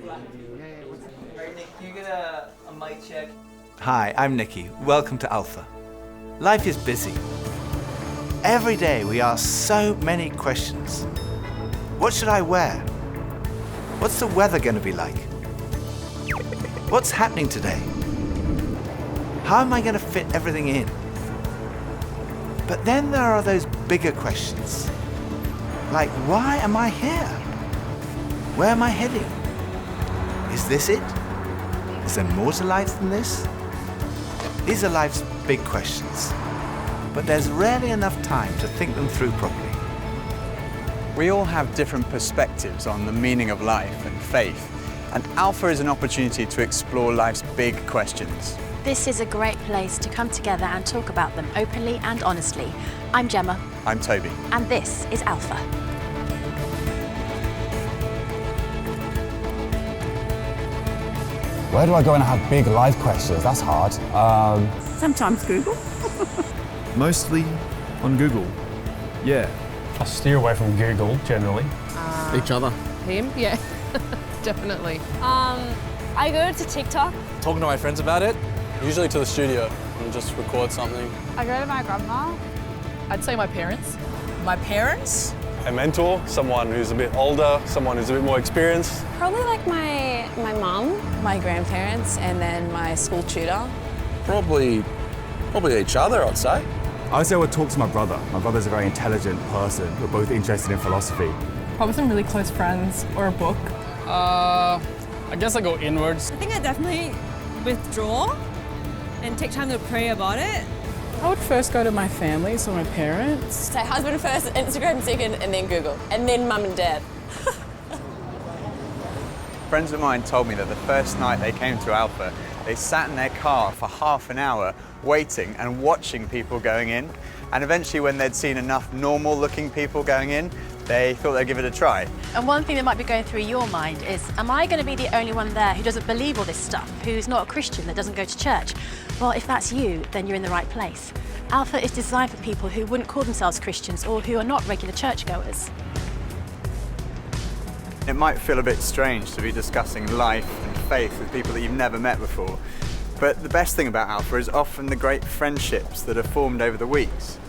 Alright, Nick, can you get a mic check? Hi, I'm Nicky. Welcome to Alpha. Life is busy. Every day we ask so many questions. What should I wear? What's the weather going to be like? What's happening today? How am I going to fit everything in? But then there are those bigger questions. Like, why am I here? Where am I heading? Is this it? Is there more to life than this? These are life's big questions, but there's rarely enough time to think them through properly. We all have different perspectives on the meaning of life and faith, and Alpha is an opportunity to explore life's big questions. This is a great place to come together and talk about them openly and honestly. I'm Gemma. I'm Toby. And this is Alpha. Where do I go and have big life questions? That's hard. Sometimes Google. Mostly on Google. Yeah. I steer away from Google, generally. Each other. Him? Yeah, definitely. I go to TikTok. Talking to my friends about it, usually to the studio and just record something. I go to my grandma. I'd say my parents. My parents? A mentor, someone who's a bit older, someone who's a bit more experienced. Probably like my mum. My grandparents, and then my school tutor. Probably each other, I'd say. I would say I would talk to my brother. My brother's a very intelligent person. We're both interested in philosophy. Probably some really close friends or a book. I guess I go inwards. I think I definitely withdraw and take time to pray about it. I would first go to my family, so my parents. Say husband first, Instagram second, and then Google, and then mum and dad. Friends of mine told me that the first night they came to Alpha, they sat in their car for half an hour waiting and watching people going in. And eventually, when they'd seen enough normal-looking people going in, they thought they'd give it a try. And one thing that might be going through your mind is, am I going to be the only one there who doesn't believe all this stuff, who's not a Christian, that doesn't go to church? Well, if that's you, then you're in the right place. Alpha is designed for people who wouldn't call themselves Christians or who are not regular churchgoers. It might feel a bit strange to be discussing life and faith with people that you've never met before, but the best thing about Alpha is often the great friendships that are formed over the weeks.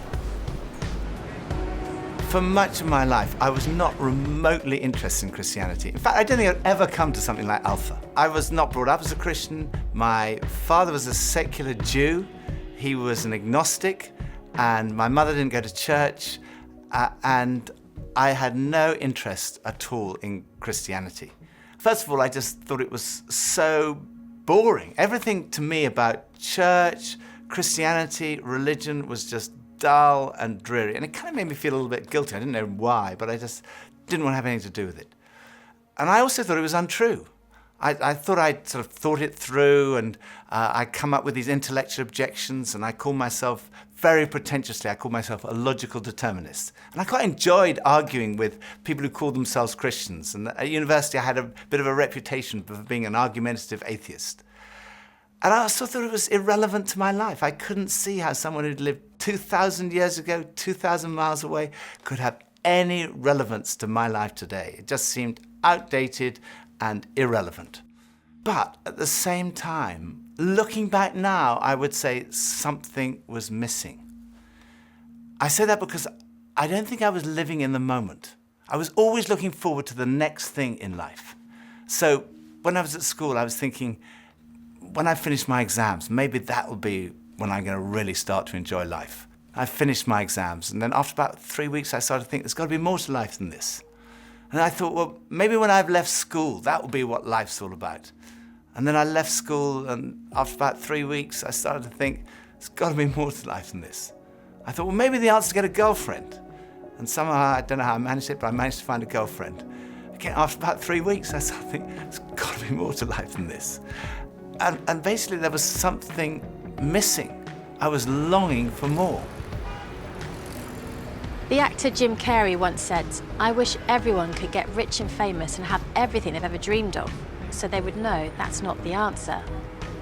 For much of my life, I was not remotely interested in Christianity. In fact, I don't think I'd ever come to something like Alpha. I was not brought up as a Christian. My father was a secular Jew. He was an agnostic, and my mother didn't go to church, and I had no interest at all in Christianity. First of all, I just thought it was so boring. Everything to me about church, Christianity, religion was just dull and dreary, and it kind of made me feel a little bit guilty. I didn't know why, but I just didn't want to have anything to do with it. And I also thought it was untrue. I thought I'd sort of thought it through, and I'd come up with these intellectual objections, and I called myself, very pretentiously, I called myself a logical determinist. And I quite enjoyed arguing with people who called themselves Christians. And at university, I had a bit of a reputation for being an argumentative atheist. And I also thought it was irrelevant to my life. I couldn't see how someone who'd lived 2,000 years ago, 2,000 miles away, could have any relevance to my life today. It just seemed outdated and irrelevant. But at the same time, looking back now, I would say something was missing. I say that because I don't think I was living in the moment. I was always looking forward to the next thing in life. So when I was at school, I was thinking, when I finish my exams, maybe that will be when I'm going to really start to enjoy life. I finished my exams, and then after about 3 weeks, I started to think there's got to be more to life than this. And I thought, well, maybe when I've left school, that will be what life's all about. And then I left school, and after about 3 weeks, I started to think, there's got to be more to life than this. I thought, well, maybe the answer is to get a girlfriend. And somehow, I don't know how I managed it, but I managed to find a girlfriend. Again, after about 3 weeks, I started to think, there's got to be more to life than this. And basically, there was something missing. I was longing for more. The actor Jim Carrey once said, "I wish everyone could get rich and famous and have everything they've ever dreamed of, so they would know that's not the answer."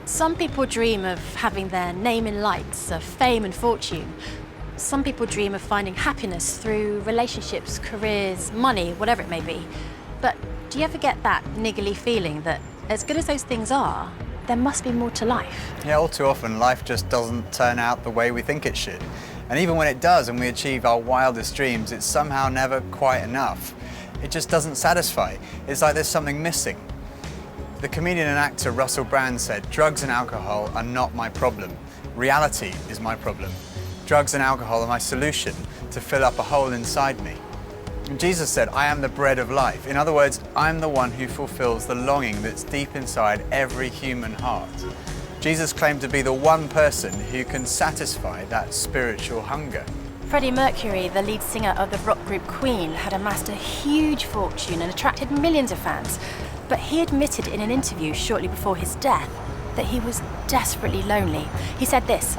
Some people dream of having their name in lights, of fame and fortune. Some people dream of finding happiness through relationships, careers, money, whatever it may be. But Do you ever get that niggly feeling that, as good as those things are, there must be more to life? Yeah, all too often life just doesn't turn out the way we think it should. And even when it does and we achieve our wildest dreams, it's somehow never quite enough. It just doesn't satisfy. It's like there's something missing. The comedian and actor Russell Brand said, "Drugs and alcohol are not my problem. Reality is my problem. Drugs and alcohol are my solution to fill up a hole inside me." And Jesus said, "I am the bread of life." In other words, I'm the one who fulfills the longing that's deep inside every human heart. Jesus claimed to be the one person who can satisfy that spiritual hunger. Freddie Mercury, the lead singer of the rock group Queen, had amassed a huge fortune and attracted millions of fans. But he admitted in an interview shortly before his death that he was desperately lonely. He said this,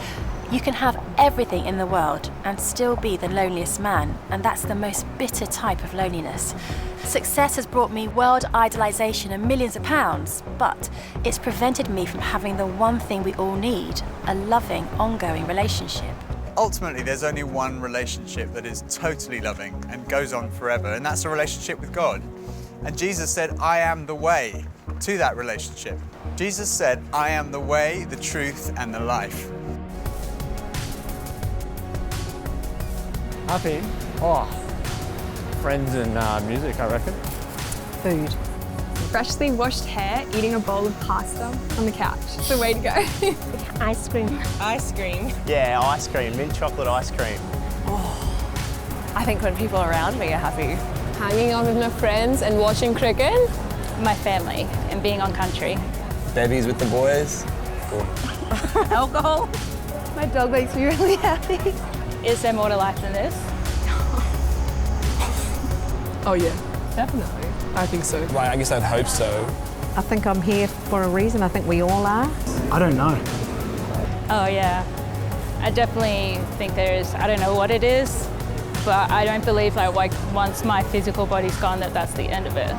"You can have everything in the world and still be the loneliest man, and that's the most bitter type of loneliness. Success has brought me world idolization and millions of pounds, but it's prevented me from having the one thing we all need, a loving, ongoing relationship." Ultimately, there's only one relationship that is totally loving and goes on forever, and that's a relationship with God. And Jesus said, "I am the way to that relationship." Jesus said, "I am the way, the truth, and the life." Happy? Oh, friends and music, I reckon. Food. Freshly washed hair, eating a bowl of pasta on the couch. It's the way to go. Ice cream. Ice cream. Yeah, ice cream, mint chocolate ice cream. I think when people around me are happy. Hanging out with my friends and watching cricket. My family and being on country. Bevies with the boys. Cool. Alcohol. My dog makes me really happy. Is there more to life than this? Oh yeah, definitely. I think so. Right, I guess I'd hope so. I think I'm here for a reason. I think we all are. I don't know. Oh yeah. I definitely think there is. I don't know what it is, but I don't believe like once my physical body's gone that's the end of it.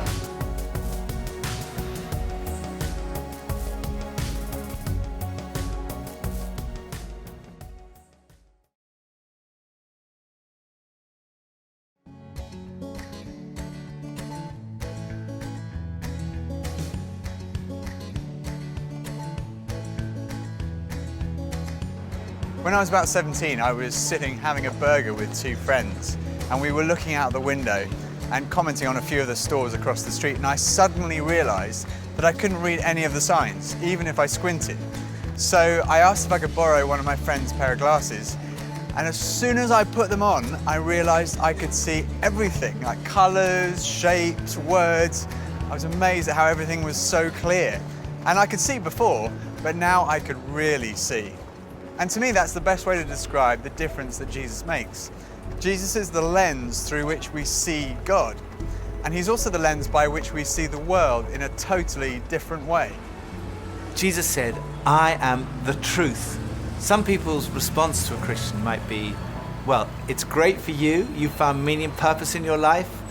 When I was about 17, I was sitting having a burger with two friends, and we were looking out the window and commenting on a few of the stores across the street, and I suddenly realized that I couldn't read any of the signs, even if I squinted. So I asked if I could borrow one of my friend's pair of glasses, and as soon as I put them on, I realized I could see everything, like colors, shapes, words. I was amazed at how everything was so clear. And I could see before, but now I could really see. And to me, that's the best way to describe the difference that Jesus makes. Jesus is the lens through which we see God. And he's also the lens by which we see the world in a totally different way. Jesus said, "I am the truth." Some people's response to a Christian might be, well, it's great for you, you found meaning and purpose in your life,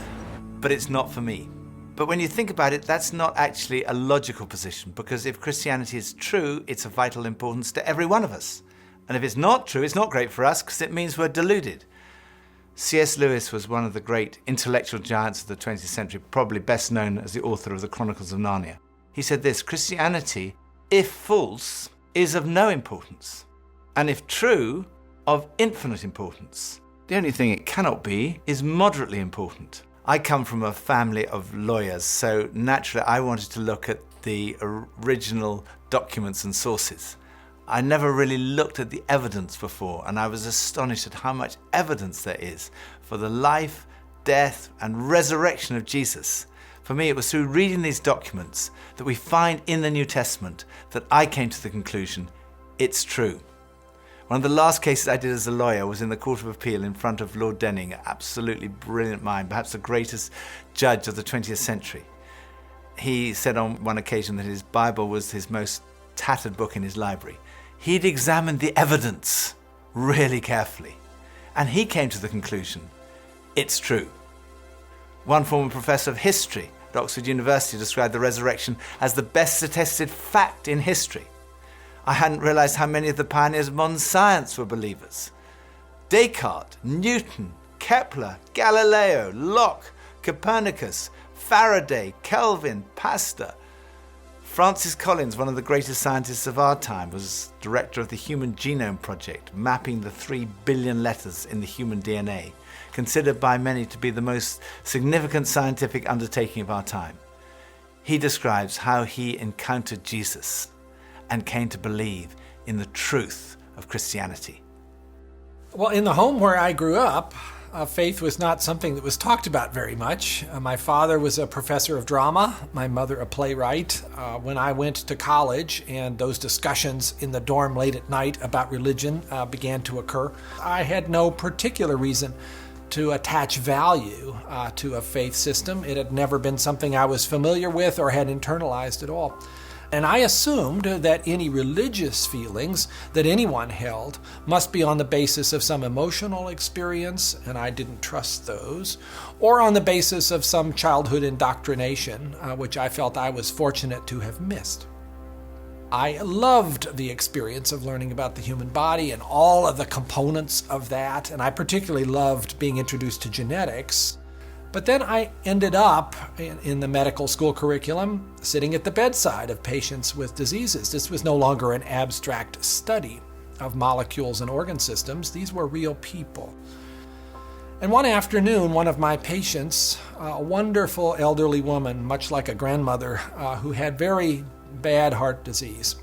but it's not for me. But when you think about it, that's not actually a logical position, because if Christianity is true, it's of vital importance to every one of us. And if it's not true, it's not great for us because it means we're deluded. C.S. Lewis was one of the great intellectual giants of the 20th century, probably best known as the author of the Chronicles of Narnia. He said this, "Christianity, if false, is of no importance, and if true, of infinite importance. The only thing it cannot be is moderately important." I come from a family of lawyers, so naturally I wanted to look at the original documents and sources. I never really looked at the evidence before, and I was astonished at how much evidence there is for the life, death, and resurrection of Jesus. For me, it was through reading these documents that we find in the New Testament that I came to the conclusion, it's true. One of the last cases I did as a lawyer was in the Court of Appeal in front of Lord Denning, an absolutely brilliant mind, perhaps the greatest judge of the 20th century. He said on one occasion that his Bible was his most tattered book in his library. He'd examined the evidence really carefully, and he came to the conclusion, it's true. One former professor of history at Oxford University described the resurrection as the best attested fact in history. I hadn't realized how many of the pioneers of modern science were believers. Descartes, Newton, Kepler, Galileo, Locke, Copernicus, Faraday, Kelvin, Pasteur. Francis Collins, one of the greatest scientists of our time, was director of the Human Genome Project, mapping the 3 billion letters in the human DNA, considered by many to be the most significant scientific undertaking of our time. He describes how he encountered Jesus and came to believe in the truth of Christianity. Well, in the home where I grew up, faith was not something that was talked about very much. My father was a professor of drama, my mother a playwright. When I went to college and those discussions in the dorm late at night about religion began to occur, I had no particular reason to attach value to a faith system. It had never been something I was familiar with or had internalized at all. And I assumed that any religious feelings that anyone held must be on the basis of some emotional experience, and I didn't trust those, or on the basis of some childhood indoctrination, which I felt I was fortunate to have missed. I loved the experience of learning about the human body and all of the components of that, and I particularly loved being introduced to genetics. But then I ended up in the medical school curriculum sitting at the bedside of patients with diseases. This was no longer an abstract study of molecules and organ systems. These were real people. And one afternoon, one of my patients, a wonderful elderly woman, much like a grandmother, who had very bad heart disease.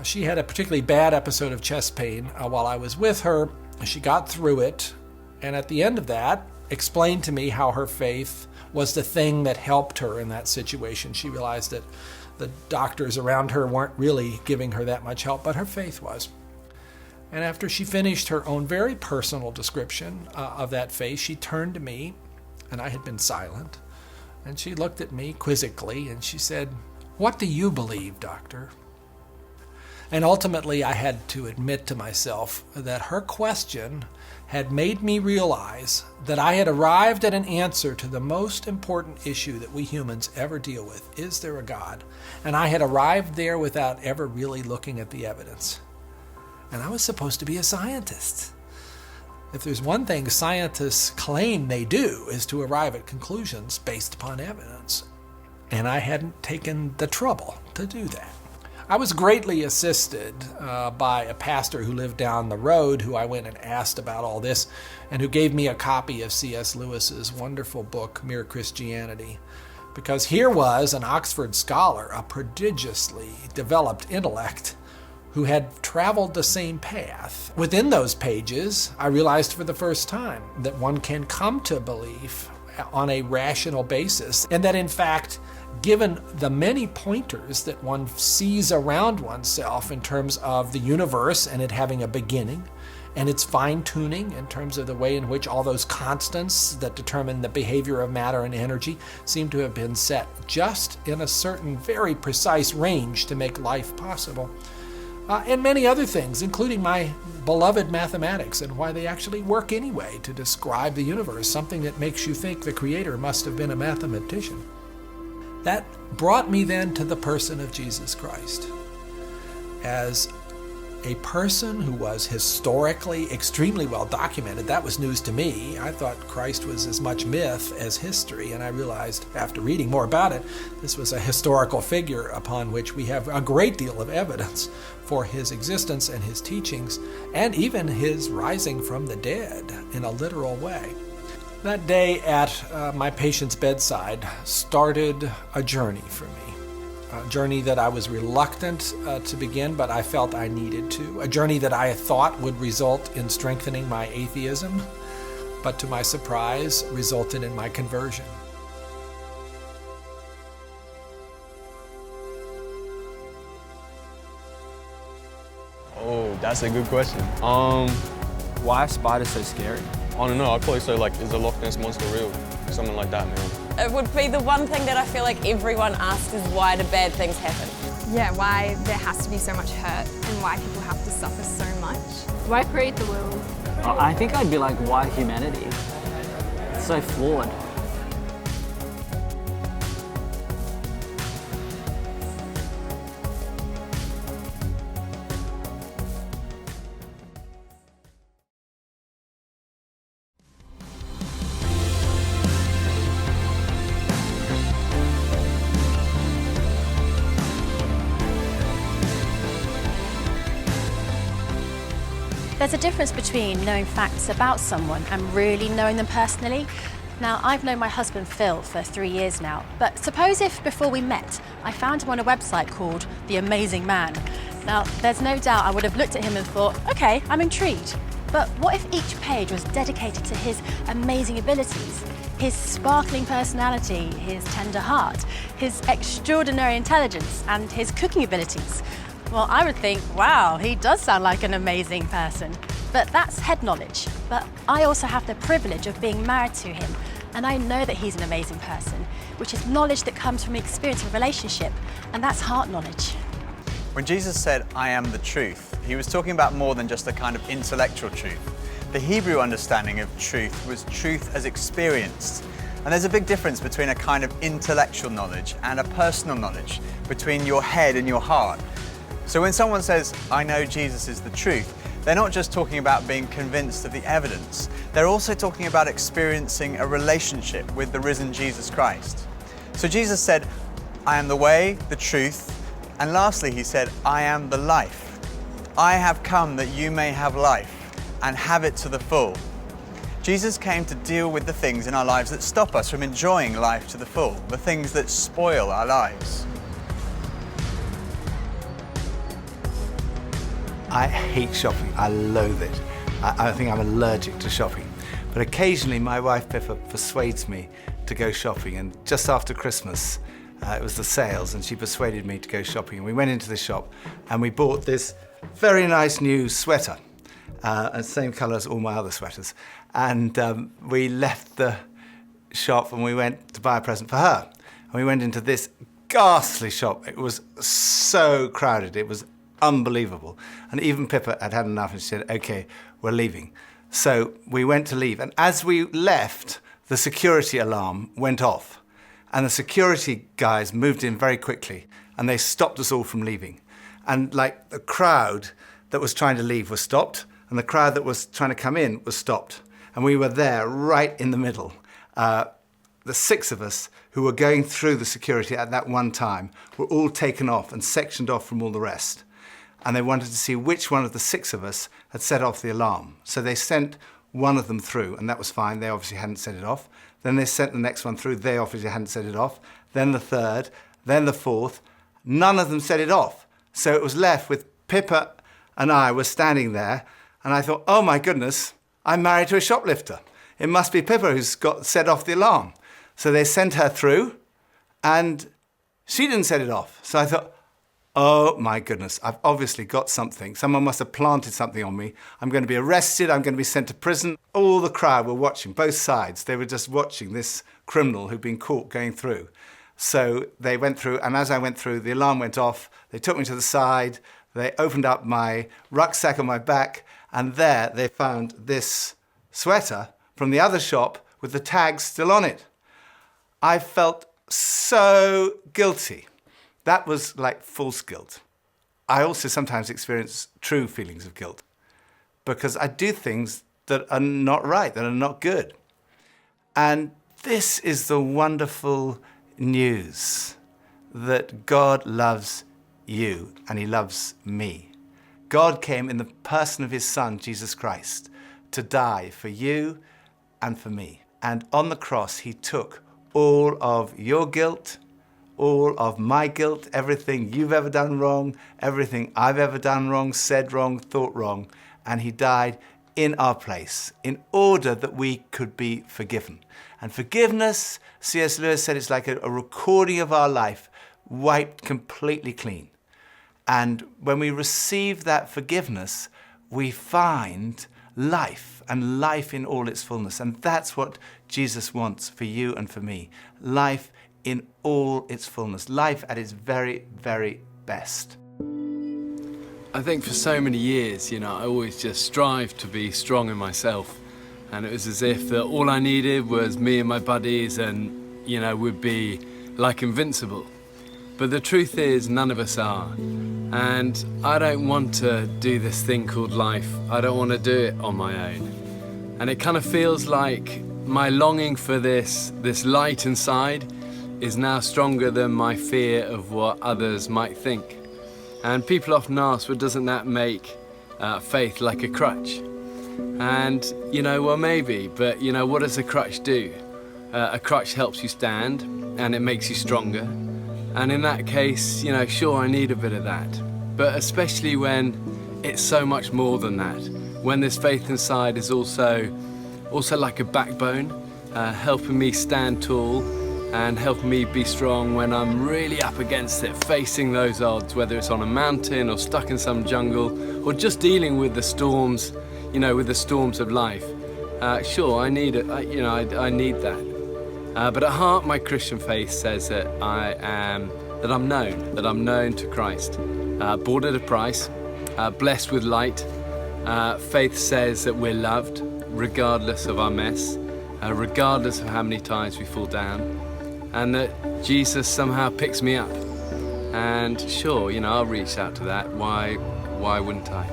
She had a particularly bad episode of chest pain while I was with her. She got through it, and at the end of that, explained to me how her faith was the thing that helped her in that situation. She realized that the doctors around her weren't really giving her that much help, but her faith was. And after she finished her own very personal description of that faith, she turned to me, and I had been silent, and she looked at me quizzically, and she said, "What do you believe, doctor?" And ultimately, I had to admit to myself that her question had made me realize that I had arrived at an answer to the most important issue that we humans ever deal with. Is there a God? And I had arrived there without ever really looking at the evidence. And I was supposed to be a scientist. If there's one thing scientists claim they do, is to arrive at conclusions based upon evidence. And I hadn't taken the trouble to do that. I was greatly assisted by a pastor who lived down the road, who I went and asked about all this, and who gave me a copy of C.S. Lewis's wonderful book, Mere Christianity. Because here was an Oxford scholar, a prodigiously developed intellect, who had traveled the same path. Within those pages, I realized for the first time that one can come to belief on a rational basis, and that in fact, given the many pointers that one sees around oneself in terms of the universe and it having a beginning, and its fine-tuning in terms of the way in which all those constants that determine the behavior of matter and energy seem to have been set just in a certain very precise range to make life possible. And many other things, including my beloved mathematics and why they actually work anyway to describe the universe, something that makes you think the Creator must have been a mathematician. That brought me then to the person of Jesus Christ as a person who was historically extremely well documented. That was news to me. I thought Christ was as much myth as history, and I realized after reading more about it, this was a historical figure upon which we have a great deal of evidence for his existence and his teachings, and even his rising from the dead in a literal way. That day at my patient's bedside started a journey for me. A journey that I was reluctant to begin, but I felt I needed to. A journey that I thought would result in strengthening my atheism, but to my surprise, resulted in my conversion. Oh, that's a good question. Why are spiders so scary? I don't know, I'd probably say like, is the Loch Ness Monster real? Something like that, man. It would be the one thing that I feel like everyone asks is why do bad things happen? Yeah, why there has to be so much hurt and why people have to suffer so much. Why create the world? I think I'd be like, why humanity? It's so flawed. There's a difference between knowing facts about someone and really knowing them personally. Now, I've known my husband Phil for 3 years now, but suppose if before we met, I found him on a website called The Amazing Man. Now, there's no doubt I would have looked at him and thought, okay, I'm intrigued. But what if each page was dedicated to his amazing abilities, his sparkling personality, his tender heart, his extraordinary intelligence, and his cooking abilities? Well, I would think, wow, he does sound like an amazing person. But that's head knowledge. But I also have the privilege of being married to him, and I know that he's an amazing person, which is knowledge that comes from experience of relationship, and that's heart knowledge. When Jesus said, I am the truth, he was talking about more than just a kind of intellectual truth. The Hebrew understanding of truth was truth as experienced. And there's a big difference between a kind of intellectual knowledge and a personal knowledge, between your head and your heart. So when someone says, I know Jesus is the truth, they're not just talking about being convinced of the evidence, they're also talking about experiencing a relationship with the risen Jesus Christ. So Jesus said, I am the way, the truth, and lastly he said, I am the life. I have come that you may have life and have it to the full. Jesus came to deal with the things in our lives that stop us from enjoying life to the full, the things that spoil our lives. I hate shopping. I loathe it. I think I'm allergic to shopping. But occasionally my wife Pippa persuades me to go shopping, and just after Christmas, it was the sales, and she persuaded me to go shopping. And we went into the shop and we bought this very nice new sweater, and same colour as all my other sweaters. And we left the shop and we went to buy a present for her. And we went into this ghastly shop. It was so crowded. It was unbelievable. And even Pippa had had enough and she said, okay, we're leaving. So we went to leave. And as we left, the security alarm went off. And the security guys moved in very quickly and they stopped us all from leaving. And like the crowd that was trying to leave was stopped, and the crowd that was trying to come in was stopped. And we were there right in the middle. The 6 of us who were going through the security at that one time were all taken off and sectioned off from all the rest. And they wanted to see which one of the 6 of us had set off the alarm. So they sent one of them through, and that was fine. They obviously hadn't set it off. Then they sent the next one through. They obviously hadn't set it off. Then the 3rd, then the 4th. None of them set it off. So it was left with Pippa and I were standing there, and I thought, oh my goodness, I'm married to a shoplifter. It must be Pippa who's got set off the alarm. So they sent her through, and she didn't set it off. So I thought, oh my goodness, I've obviously got something. Someone must have planted something on me. I'm going to be arrested, I'm going to be sent to prison. All the crowd were watching, both sides. They were just watching this criminal who'd been caught going through. So they went through, and as I went through, the alarm went off. They took me to the side. They opened up my rucksack on my back, and there they found this sweater from the other shop with the tag still on it. I felt so guilty. That was like false guilt. I also sometimes experience true feelings of guilt because I do things that are not right, that are not good. And this is the wonderful news that God loves you and he loves me. God came in the person of his Son, Jesus Christ, to die for you and for me. And on the cross, he took all of your guilt, all of my guilt, everything you've ever done wrong, everything I've ever done wrong, said wrong, thought wrong, and he died in our place in order that we could be forgiven. And forgiveness, C.S. Lewis said, it's like a recording of our life, wiped completely clean. And when we receive that forgiveness, we find life, and life in all its fullness. And that's what Jesus wants for you and for me. Life in all its fullness. Life at its very, very best. I think for so many years, I always just strived to be strong in myself. And it was as if that all I needed was me and my buddies and, we'd be like invincible. But the truth is, none of us are. And I don't want to do this thing called life. I don't want to do it on my own. And it kind of feels like my longing for this light inside is now stronger than my fear of what others might think. And people often ask, well, doesn't that make faith like a crutch. And, well, maybe, but, what does a crutch do? A crutch helps you stand, and it makes you stronger. And in that case, sure, I need a bit of that. But especially when it's so much more than that. When this faith inside is also like a backbone, helping me stand tall and helping me be strong when I'm really up against it, facing those odds, whether it's on a mountain or stuck in some jungle or just dealing with the storms, with the storms of life. Sure, I need it. I need that. But at heart, my Christian faith says that I'm known to Christ, bought at a price, blessed with light. Faith says that we're loved, regardless of our mess, regardless of how many times we fall down, and that Jesus somehow picks me up. And sure, I'll reach out to that. Why wouldn't I?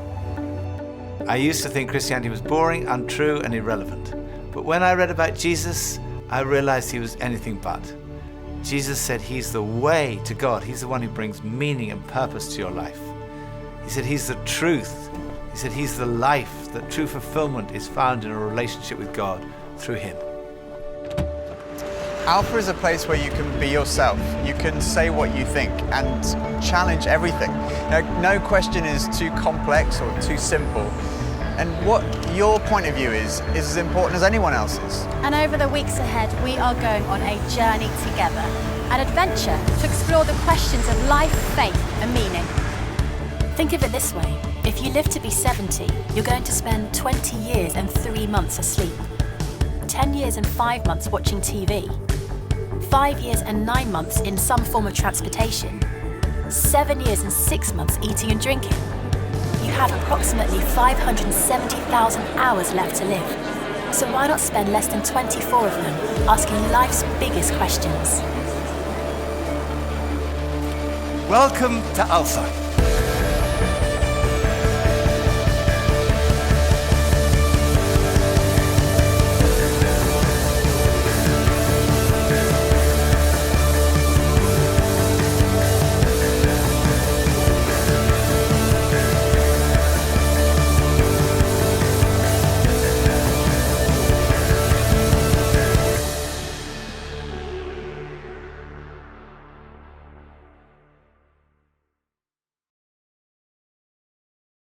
I used to think Christianity was boring, untrue, and irrelevant. But when I read about Jesus, I realized he was anything but. Jesus said he's the way to God. He's the one who brings meaning and purpose to your life. He said he's the truth. He said he's the life. That true fulfillment is found in a relationship with God through him. Alpha is a place where you can be yourself. You can say what you think and challenge everything. No question is too complex or too simple. And what your point of view is as important as anyone else's. And over the weeks ahead, we are going on a journey together, an adventure to explore the questions of life, faith, and meaning. Think of it this way. If you live to be 70, you're going to spend 20 years and 3 months asleep, 10 years and 5 months watching TV, 5 years and 9 months in some form of transportation, 7 years and 6 months eating and drinking. You have approximately 570,000 hours left to live. So why not spend less than 24 of them asking life's biggest questions? Welcome to Alpha.